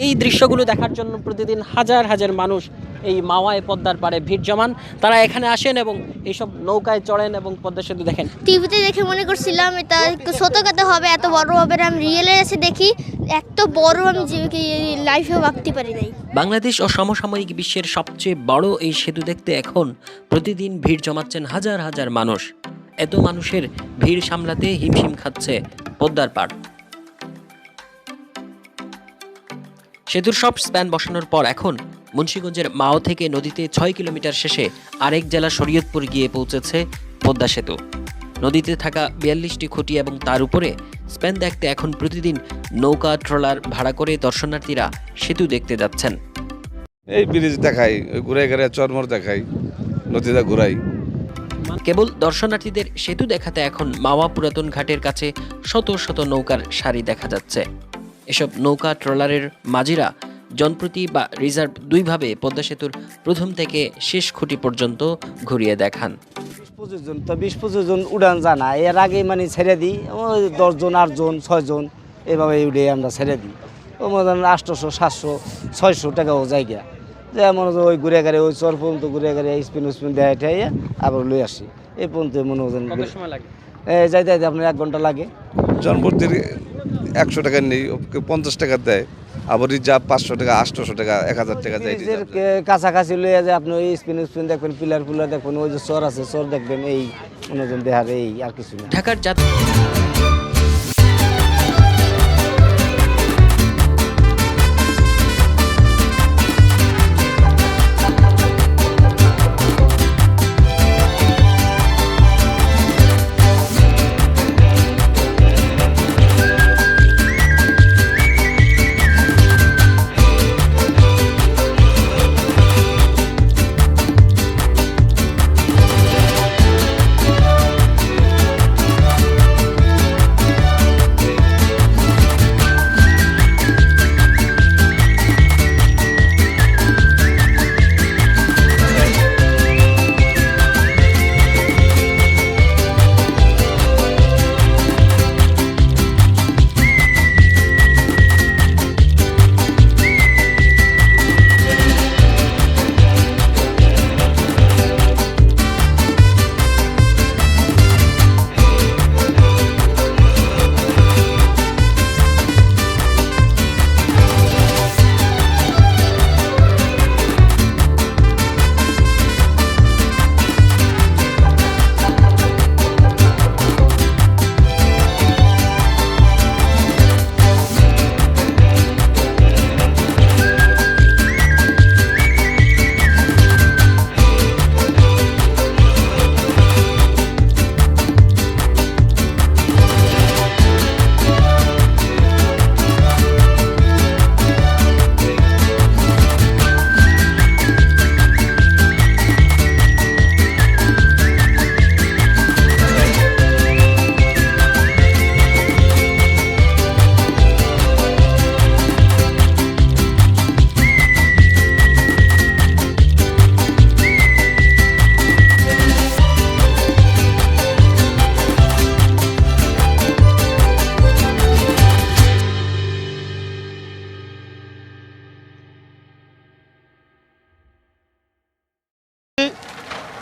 এই দৃশ্যগুলো দেখার জন্য প্রতিদিন হাজার হাজার মানুষ এই মাওয়ায় পদ্মার পাড়ে ভিড় জমান। তারা এখানে আসেন এবং এইসব নৌকায় চড়েন এবং পদ্মা সেতু দেখেন। টিভিতে দেখে মনে করছিলাম এটা ছোট কথা হবে, এত বড় হবে না। আমি রিয়েলে এসে দেখি এত বড়, আমি লাইফেও ভাবতে পারি নাই। বাংলাদেশ ও সমসাময়িক বিশ্বের সবচেয়ে বড় এই সেতু দেখতে এখন প্রতিদিন ভিড় জমাচ্ছেন হাজার হাজার মানুষ। এত মানুষের ভিড় সামলাতে হিমশিম খাচ্ছে পদ্মার পাড়। সেতুর সব স্প্যান বসানোর পর এখন মুন্সিগঞ্জের মাও থেকে নদীতে ৬ কিলোমিটার শেষে আরেক জেলা শরীয়তপুর গিয়ে পৌঁছেছে পদ্মা সেতু। নদীতে থাকা ৪২টি খুঁটি এবং তার উপরে স্প্যান দেখতে এখন প্রতিদিন নৌকা ট্রলার ভাড়া করে দর্শনার্থীরা সেতু দেখতে যাচ্ছেন। এই ব্রিজ দেখাই, ঘুরে ঘুরে চরমর দেখাই, নদীতে ঘুরাই। কেবল দর্শনার্থীদের সেতু দেখাতে এখন মাওয়া পুরাতন ঘাটের কাছে শত শত নৌকার সারি দেখা যাচ্ছে। এসব নৌকা ট্রলারের মাঝিরা জনপ্রতি বা রিজার্ভ দুইভাবে পদ্মা সেতুর প্রথম থেকে শেষ খুঁটি পর্যন্ত ঘুরিয়ে দেখান। 20-25 জন উড়ান জানা, এর আগে মানে ছেড়ে দিই 10 জন 8 জন 6 জন এভাবে উড়ে আমরা ছেড়ে দিই। ও মনে করেন 800 700 600 টাকাও জায়গা, যে মনে হয় ওই ঘুরে ঘুরে ওই চর পর্যন্ত ঘুরে ঘুরে স্পিন দেখাই আবার লই আসি। এই পর্যন্ত মনে হয় যাইতে যাইতে আপনার 1 ঘন্টা লাগে। জনপ্রতির 100 টাকা নেই, 50 টাকা দেয়। আবার রিজার্ভ 500 টাকা, 800 টাকা, 1000 টাকা যায়। কাছাকাছি লইয়া যে আপনি ওই স্পিন দেখবেন, পিলার দেখবেন, ওই যে চর আছে চর দেখবেন, এই মনোজন দেখার এই আর কিছু না। ঢাকার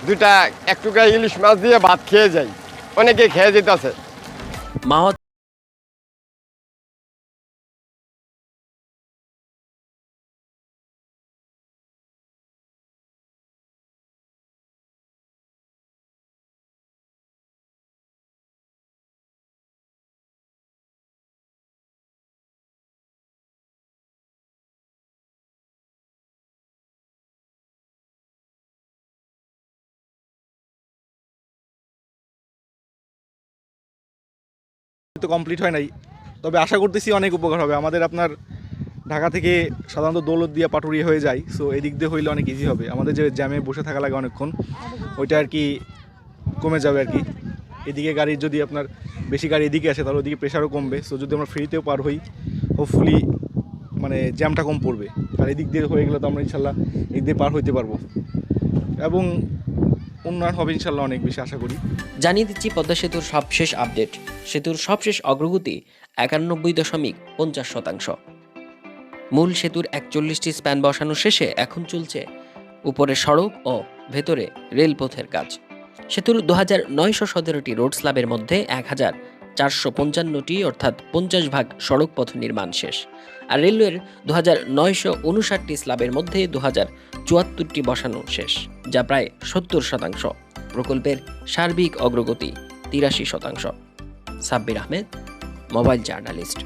দুটা এক টুকরা ইলিশ মাছ দিয়ে ভাত খেয়ে যাই, অনেকে খেয়ে যেতেছে। মাওয়া তো কমপ্লিট হয় নাই, তবে আশা করতেছি অনেক উপকার হবে আমাদের। আপনার ঢাকা থেকে সাধারণত দৌলতদিয়া পাটুরিয়া হয়ে যায়, সো এদিক দিয়ে হইলে অনেক ইজি হবে। আমাদের যে জ্যামে বসে থাকা লাগে অনেকক্ষণ, ওইটা আর কি কমে যাবে আর কি। এদিকে গাড়ির যদি আপনার বেশি গাড়ি এদিকে আসে তাহলে ওদিকে প্রেশারও কমবে। সো যদি আমরা ফ্রিতেও পার হই, হোপফুলি মানে জ্যামটা কম পড়বে। আর এদিক দিয়ে হয়ে গেলে তো আমরা ইনশাল্লাহ এদিক দিয়ে পার হইতে পারবো এবং উন্নয়ন হবে ইনশাল্লাহ, অনেক বেশি আশা করি। জানিয়ে দিচ্ছি পদ্মা সেতুর সবশেষ আপডেট। সেতুর সবশেষ অগ্রগতি 91.50%। মূল সেতুর 41টি স্প্যান বসানো শেষে এখন চলছে উপরে সড়ক ও ভেতরে রেলপথের কাজ। সেতুর 2917টি রোড স্ল্যাবের মধ্যে 1455টি অর্থাৎ 50% সড়ক পথ নির্মাণ শেষ। আর রেলওয়ের 2959টি স্ল্যাবের মধ্যে 2074টি বসানো শেষ, যা প্রায় 70%। প্রকল্পের সার্বিক অগ্রগতি 83%। Sabbir Ahmed, mobile journalist.